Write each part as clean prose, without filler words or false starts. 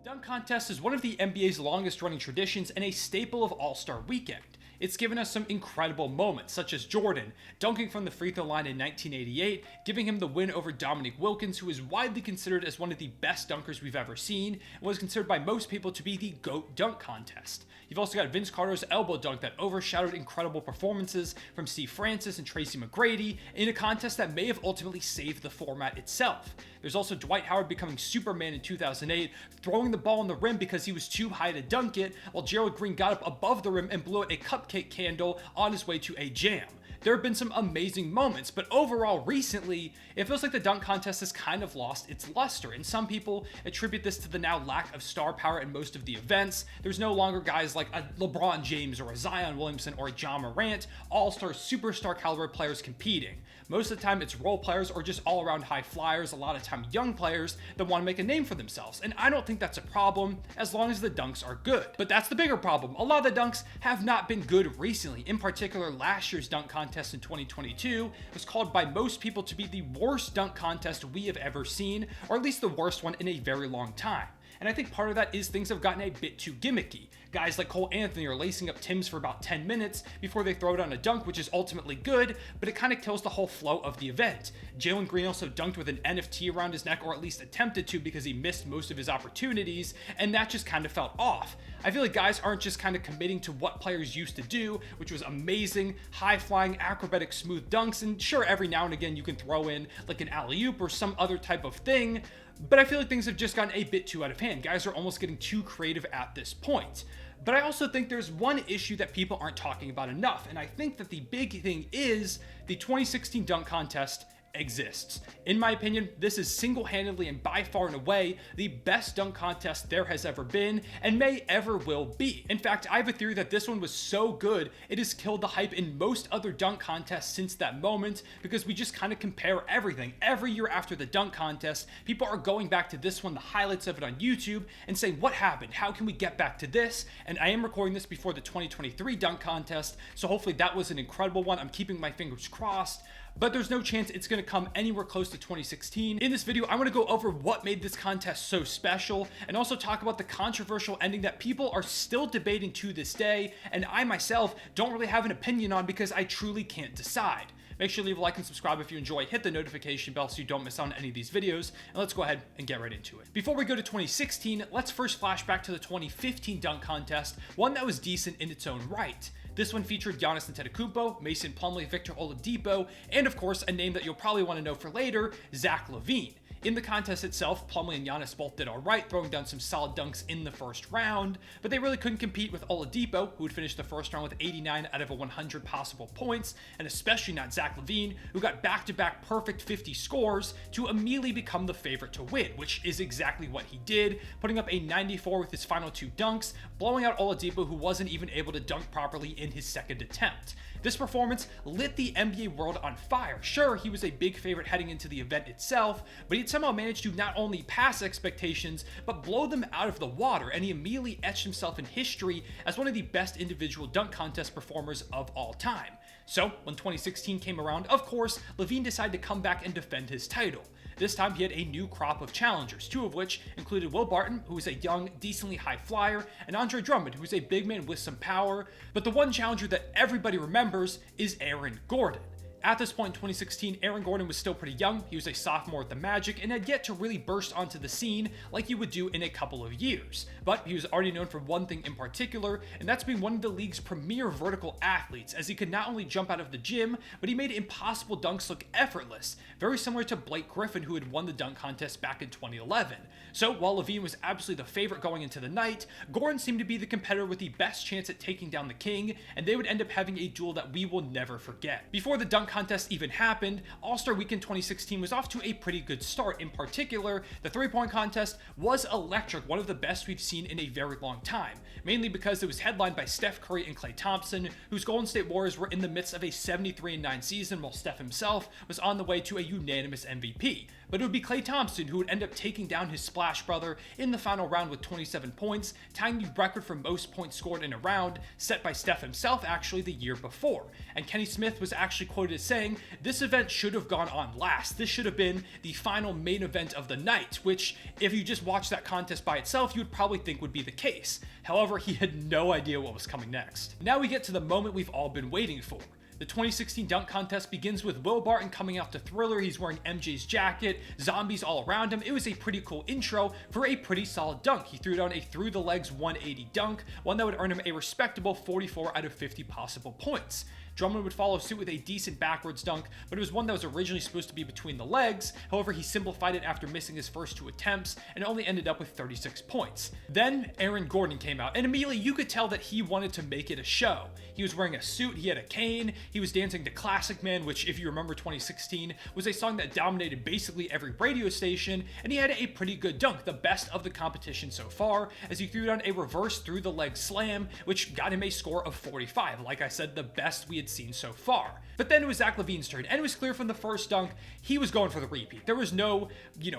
Dunk contest is one of the NBA's longest running traditions and a staple of All-Star Weekend. It's given us some incredible moments, such as Jordan dunking from the free throw line in 1988, giving him the win over Dominique Wilkins, who is widely considered as one of the best dunkers we've ever seen, and was considered by most people to be the GOAT dunk contest. You've also got Vince Carter's elbow dunk that overshadowed incredible performances from Steve Francis and Tracy McGrady in a contest that may have ultimately saved the format itself. There's also Dwight Howard becoming Superman in 2008, throwing the ball on the rim because he was too high to dunk it, while Gerald Green got up above the rim and blew out a cupcake candle on his way to a jam. There have been some amazing moments, but overall recently, it feels like the dunk contest has kind of lost its luster, and some people attribute this to the now lack of star power in most of the events. There's no longer guys like a LeBron James or a Zion Williamson or a Ja Morant, all-star superstar caliber players competing. Most of the time it's role players or just all-around high flyers, a lot of time young players that want to make a name for themselves, and I don't think that's a problem as long as the dunks are good. But that's the bigger problem. A lot of the dunks have not been good recently. In particular, last year's dunk contest in 2022 was called by most people to be the worst dunk contest we have ever seen, or at least the worst one in a very long time. And I think part of that is things have gotten a bit too gimmicky. Guys like Cole Anthony are lacing up Timbs for about 10 minutes before they throw it on a dunk, which is ultimately good, but it kind of kills the whole flow of the event. Jalen Green also dunked with an NFT around his neck, or at least attempted to, because he missed most of his opportunities, and that just kind of felt off. I feel like guys aren't just kind of committing to what players used to do, which was amazing, high-flying, acrobatic, smooth dunks, and sure, every now and again you can throw in like an alley-oop or some other type of thing, but I feel like things have just gotten a bit too out of hand. Guys are almost getting too creative at this point. But I also think there's one issue that people aren't talking about enough, and I think that the big thing is the 2016 dunk contest exists. In my opinion, this is single-handedly and by far and away the best dunk contest there has ever been and may ever will be. In fact, I have a theory that this one was so good it has killed the hype in most other dunk contests since that moment, because we just kind of compare everything. Every year after the dunk contest, people are going back to this one, the highlights of it on YouTube, and saying, what happened? How can we get back to this? And I am recording this before the 2023 dunk contest, so hopefully that was an incredible one. I'm keeping my fingers crossed, but there's no chance it's going to come anywhere close to 2016. In this video, I want to go over what made this contest so special, and also talk about the controversial ending that people are still debating to this day, and I myself don't really have an opinion on because I truly can't decide. Make sure to leave a like and subscribe if you enjoy, hit the notification bell so you don't miss out on any of these videos, and let's go ahead and get right into it. Before we go to 2016, let's first flash back to the 2015 dunk contest, one that was decent in its own right. This one featured Giannis Antetokounmpo, Mason Plumlee, Victor Oladipo, and of course, a name that you'll probably want to know for later, Zach LaVine. In the contest itself, Plumlee and Giannis both did alright, throwing down some solid dunks in the first round, but they really couldn't compete with Oladipo, who would finish the first round with 89 out of 100 possible points, and especially not Zach LaVine, who got back-to-back perfect 50 scores to immediately become the favorite to win, which is exactly what he did, putting up a 94 with his final two dunks, blowing out Oladipo, who wasn't even able to dunk properly in his second attempt. This performance lit the NBA world on fire. Sure, he was a big favorite heading into the event itself, but he'd somehow managed to not only pass expectations, but blow them out of the water, and he immediately etched himself in history as one of the best individual dunk contest performers of all time. So, when 2016 came around, of course, LaVine decided to come back and defend his title. This time he had a new crop of challengers, two of which included Will Barton, who is a young, decently high flyer, and Andre Drummond, who is a big man with some power, but the one challenger that everybody remembers is Aaron Gordon. At this point in 2016, Aaron Gordon was still pretty young. He was a sophomore at the Magic and had yet to really burst onto the scene like you would do in a couple of years. But he was already known for one thing in particular, and that's being one of the league's premier vertical athletes, as he could not only jump out of the gym, but he made impossible dunks look effortless, very similar to Blake Griffin, who had won the dunk contest back in 2011. So while LaVine was absolutely the favorite going into the night, Gordon seemed to be the competitor with the best chance at taking down the king, and they would end up having a duel that we will never forget. Before the dunk contest even happened, All-Star Weekend 2016 was off to a pretty good start. In particular, the three-point contest was electric, one of the best we've seen in a very long time, mainly because it was headlined by Steph Curry and Klay Thompson, whose Golden State Warriors were in the midst of a 73-9 season, while Steph himself was on the way to a unanimous MVP. but it would be Klay Thompson who would end up taking down his Splash brother in the final round with 27 points, tying the record for most points scored in a round, set by Steph himself actually the year before. And Kenny Smith was actually quoted as saying, "This event should have gone on last. This should have been the final main event of the night," which, if you just watched that contest by itself, you would probably think would be the case. However, he had no idea what was coming next. Now we get to the moment we've all been waiting for. The 2016 dunk contest begins with Will Barton coming out to Thriller. He's wearing MJ's jacket, zombies all around him. It was a pretty cool intro for a pretty solid dunk. He threw down a through the legs 180 dunk, one that would earn him a respectable 44 out of 50 possible points. Drummond would follow suit with a decent backwards dunk, but it was one that was originally supposed to be between the legs. However, he simplified it after missing his first 2 attempts and only ended up with 36 points. Then Aaron Gordon came out, and immediately you could tell that he wanted to make it a show. He was wearing a suit, he had a cane, he was dancing to Classic Man, which, if you remember 2016, was a song that dominated basically every radio station, and he had a pretty good dunk, the best of the competition so far, as he threw down a reverse through the leg slam, which got him a score of 45. Like I said, the best we had seen so far. But then it was Zach LaVine's turn, and it was clear from the first dunk he was going for the repeat. There was no,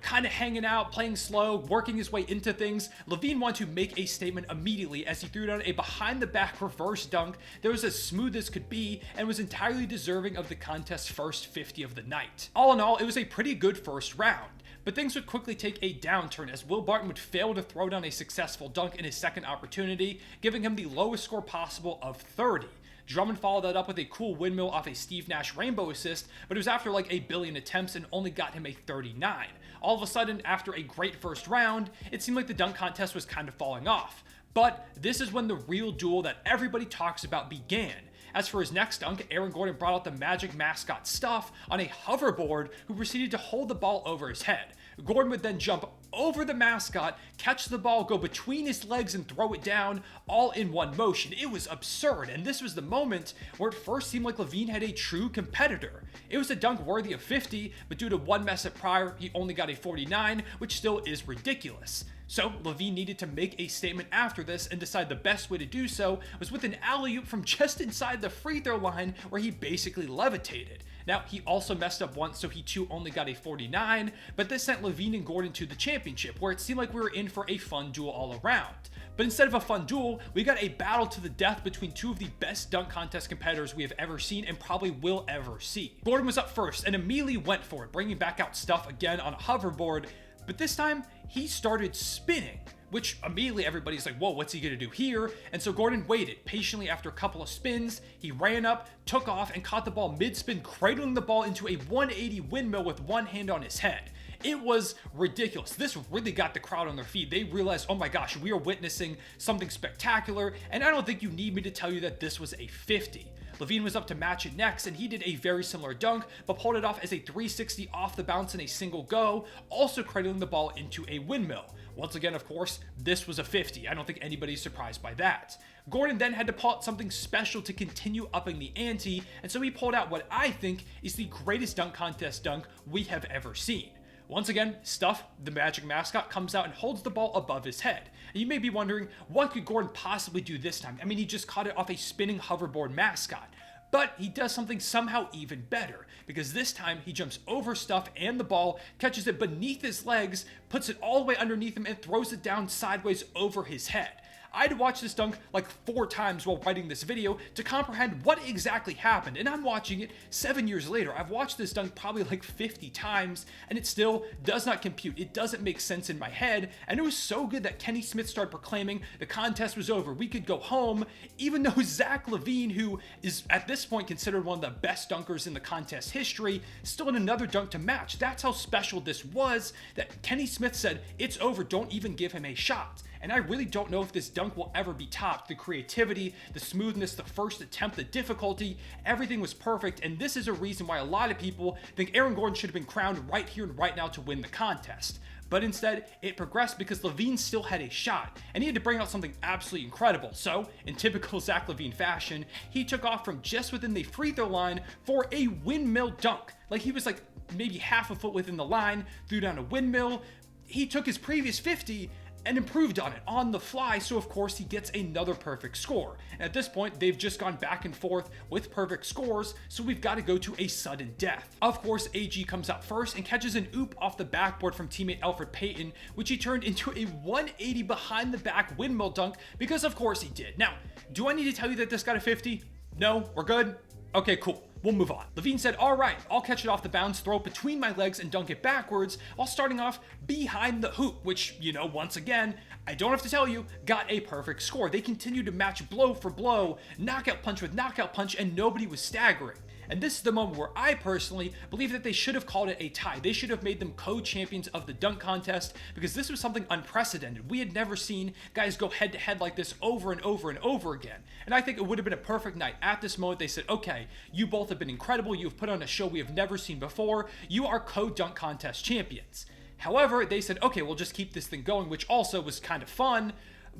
kind of hanging out, playing slow, working his way into things. LaVine wanted to make a statement immediately as he threw down a behind-the-back reverse dunk that was as smooth as could be and was entirely deserving of the contest's first 50 of the night. All in all, it was a pretty good first round. But things would quickly take a downturn as Will Barton would fail to throw down a successful dunk in his second opportunity, giving him the lowest score possible of 30. Drummond followed that up with a cool windmill off a Steve Nash rainbow assist, but it was after like a billion attempts and only got him a 39. All of a sudden, after a great first round, it seemed like the dunk contest was kind of falling off. But this is when the real duel that everybody talks about began. As for his next dunk, Aaron Gordon brought out the Magic mascot Stuff on a hoverboard, who proceeded to hold the ball over his head. Gordon would then jump over the mascot, catch the ball, go between his legs and throw it down, all in one motion. It was absurd, and this was the moment where it first seemed like LaVine had a true competitor. It was a dunk worthy of 50, but due to one mess up prior, he only got a 49, which still is ridiculous. So LaVine needed to make a statement after this and decide the best way to do so was with an alley-oop from just inside the free throw line where he basically levitated. Now, he also messed up once, so he too only got a 49, but this sent LaVine and Gordon to the championship, where it seemed like we were in for a fun duel all around. But instead of a fun duel, we got a battle to the death between two of the best dunk contest competitors we have ever seen and probably will ever see. Gordon was up first and immediately went for it, bringing back out Stuff again on a hoverboard, but this time he started spinning, which immediately everybody's like, whoa, what's he gonna do here? And so Gordon waited patiently. After a couple of spins, he ran up, took off, and caught the ball mid-spin, cradling the ball into a 180 windmill with one hand on his head. It was ridiculous. This really got the crowd on their feet. They realized, oh my gosh, we are witnessing something spectacular, and I don't think you need me to tell you that this was a 50. LaVine was up to match it next, and he did a very similar dunk, but pulled it off as a 360 off the bounce in a single go, also cradling the ball into a windmill. Once again, of course, this was a 50. I don't think anybody's surprised by that. Gordon then had to pull out something special to continue upping the ante, and so he pulled out what I think is the greatest dunk contest dunk we have ever seen. Once again, Stuff, the Magic mascot, comes out and holds the ball above his head. And you may be wondering, what could Gordon possibly do this time? I mean, he just caught it off a spinning hoverboard mascot. But he does something somehow even better, because this time he jumps over Stuff and the ball, catches it beneath his legs, puts it all the way underneath him, and throws it down sideways over his head. I had to watch this dunk like 4 times while writing this video to comprehend what exactly happened, and I'm watching it 7 years later. I've watched this dunk probably like 50 times, and it still does not compute. It doesn't make sense in my head, and it was so good that Kenny Smith started proclaiming the contest was over, we could go home, even though Zach LaVine, who is at this point considered one of the best dunkers in the contest history, still had another dunk to match. That's how special this was, that Kenny Smith said, it's over, don't even give him a shot. And I really don't know if this dunk will ever be topped. The creativity, the smoothness, the first attempt, the difficulty, everything was perfect, and this is a reason why a lot of people think Aaron Gordon should have been crowned right here and right now to win the contest. But instead, it progressed because LaVine still had a shot, and he had to bring out something absolutely incredible. So, in typical Zach LaVine fashion, he took off from just within the free throw line for a windmill dunk. Like, he was like maybe half a foot within the line, threw down a windmill. He took his previous 50 and improved on it on the fly, so of course he gets another perfect score. And at this point, they've just gone back and forth with perfect scores, so we've got to go to a sudden death. Of course, AG comes out first and catches an oop off the backboard from teammate Alfred Payton, which he turned into a 180 behind the back windmill dunk, because of course he did. Now, do I need to tell you that this got a 50? No? We're good? Okay, cool. We'll move on. Levine said, all right, I'll catch it off the bounce, throw it between my legs, and dunk it backwards, while starting off behind the hoop, which, once again, I don't have to tell you, got a perfect score. They continued to match blow for blow, knockout punch with knockout punch, and nobody was staggering. And this is the moment where I personally believe that they should have called it a tie. They should have made them co-champions of the dunk contest, because this was something unprecedented. We had never seen guys go head to head like this over and over and over again. And I think it would have been a perfect night. At this moment, they said, okay, you both have been incredible. You've put on a show we have never seen before. You are co-dunk contest champions. However, they said, okay, we'll just keep this thing going, which also was kind of fun.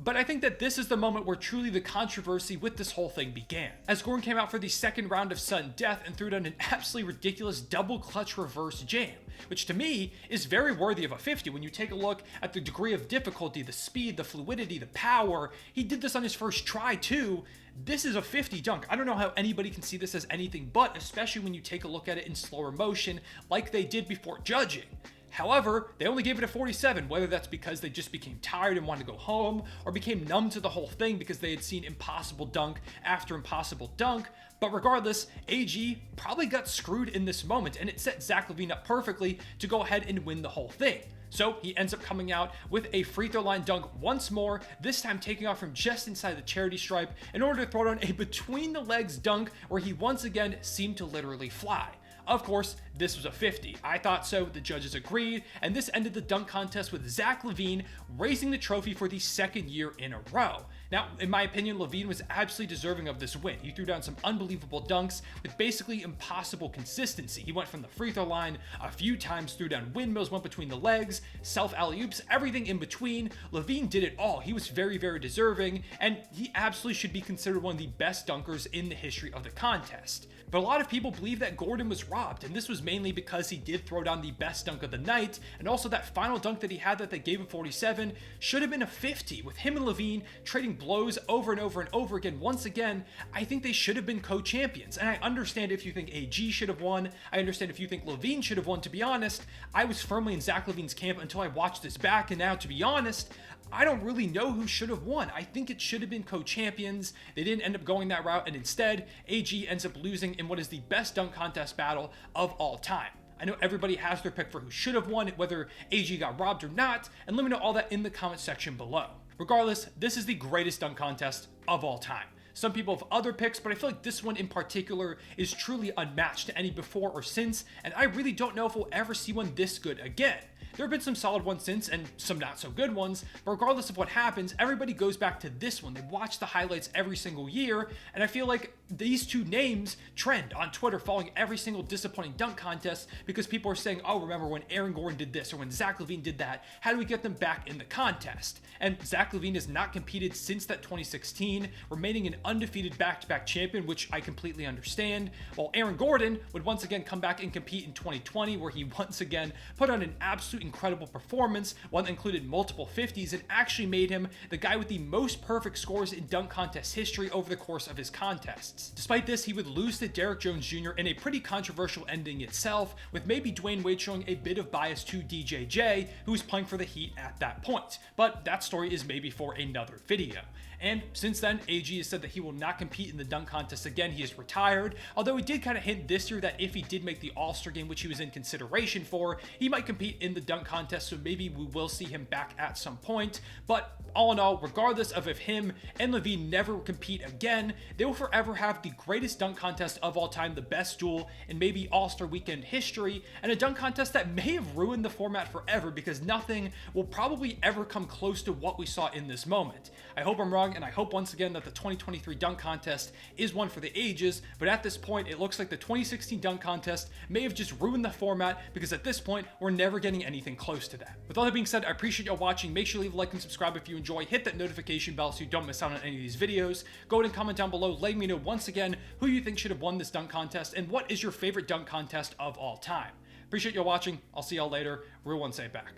But I think that this is the moment where truly the controversy with this whole thing began, as Gordon came out for the second round of sudden death and threw down an absolutely ridiculous double clutch reverse jam, which to me is very worthy of a 50 when you take a look at the degree of difficulty, the speed, the fluidity, the power. He did this on his first try too. This is a 50 dunk. I don't know how anybody can see this as anything but, especially when you take a look at it in slower motion like they did before judging. However, they only gave it a 47, whether that's because they just became tired and wanted to go home, or became numb to the whole thing because they had seen impossible dunk after impossible dunk. But regardless, AG probably got screwed in this moment, and it set Zach LaVine up perfectly to go ahead and win the whole thing. So he ends up coming out with a free throw line dunk once more, this time taking off from just inside the charity stripe in order to throw down a between the legs dunk where he once again seemed to literally fly. Of course, this was a 50. I thought so, the judges agreed, and this ended the dunk contest with Zach LaVine raising the trophy for the second year in a row. Now, in my opinion, LaVine was absolutely deserving of this win. He threw down some unbelievable dunks with basically impossible consistency. He went from the free throw line a few times, threw down windmills, went between the legs, self alley-oops, everything in between. LaVine did it all. He was very, very deserving, and he absolutely should be considered one of the best dunkers in the history of the contest. But a lot of people believe that Gordon was robbed, and this was mainly because he did throw down the best dunk of the night, and also that final dunk that he had that they gave him 47 should have been a 50, with him and LaVine trading blows over and over and over again. Once again, I think they should have been co-champions, and I understand if you think AG should have won, I understand if you think LaVine should have won. To be honest, I was firmly in Zach LaVine's camp until I watched this back, and now, to be honest, I don't really know who should have won. I think it should have been co-champions. They didn't end up going that route, and instead, AG ends up losing in what is the best dunk contest battle of all time. I know everybody has their pick for who should have won, whether AG got robbed or not, and let me know all that in the comment section below. Regardless, this is the greatest dunk contest of all time. Some people have other picks, but I feel like this one in particular is truly unmatched to any before or since, and I really don't know if we'll ever see one this good again. There have been some solid ones since and some not so good ones, but regardless of what happens, everybody goes back to this one. They watch the highlights every single year, and I feel like these two names trend on Twitter following every single disappointing dunk contest because people are saying, oh, remember when Aaron Gordon did this or when Zach LaVine did that? How do we get them back in the contest? And Zach LaVine has not competed since that 2016, remaining an undefeated back-to-back champion, which I completely understand, while Aaron Gordon would once again come back and compete in 2020, where he once again put on an absolute incredible performance, one that included multiple 50s and actually made him the guy with the most perfect scores in dunk contest history over the course of his contests. Despite this, he would lose to Derrick Jones Jr. in a pretty controversial ending itself, with maybe Dwayne Wade showing a bit of bias to DJJ, who was playing for the Heat at that point. But that story is maybe for another video. And since then, AG has said that he will not compete in the dunk contest again. He is retired, although he did kind of hint this year that if he did make the All-Star game, which he was in consideration for, he might compete in the dunk contest, so maybe we will see him back at some point. But all in all, regardless of if him and LaVine never compete again, they will forever have the greatest dunk contest of all time, the best duel in maybe All-Star Weekend history, and a dunk contest that may have ruined the format forever because nothing will probably ever come close to what we saw in this moment. I hope I'm wrong, and I hope once again that the 2023 dunk contest is one for the ages, but at this point, it looks like the 2016 dunk contest may have just ruined the format because at this point, we're never getting anything close to that. With all that being said, I appreciate y'all watching. Make sure to leave a like and subscribe if you enjoy. Hit that notification bell so you don't miss out on any of these videos. Go ahead and comment down below, letting me know once again who you think should have won this dunk contest and what is your favorite dunk contest of all time. Appreciate y'all watching. I'll see y'all later. Real one, say it back.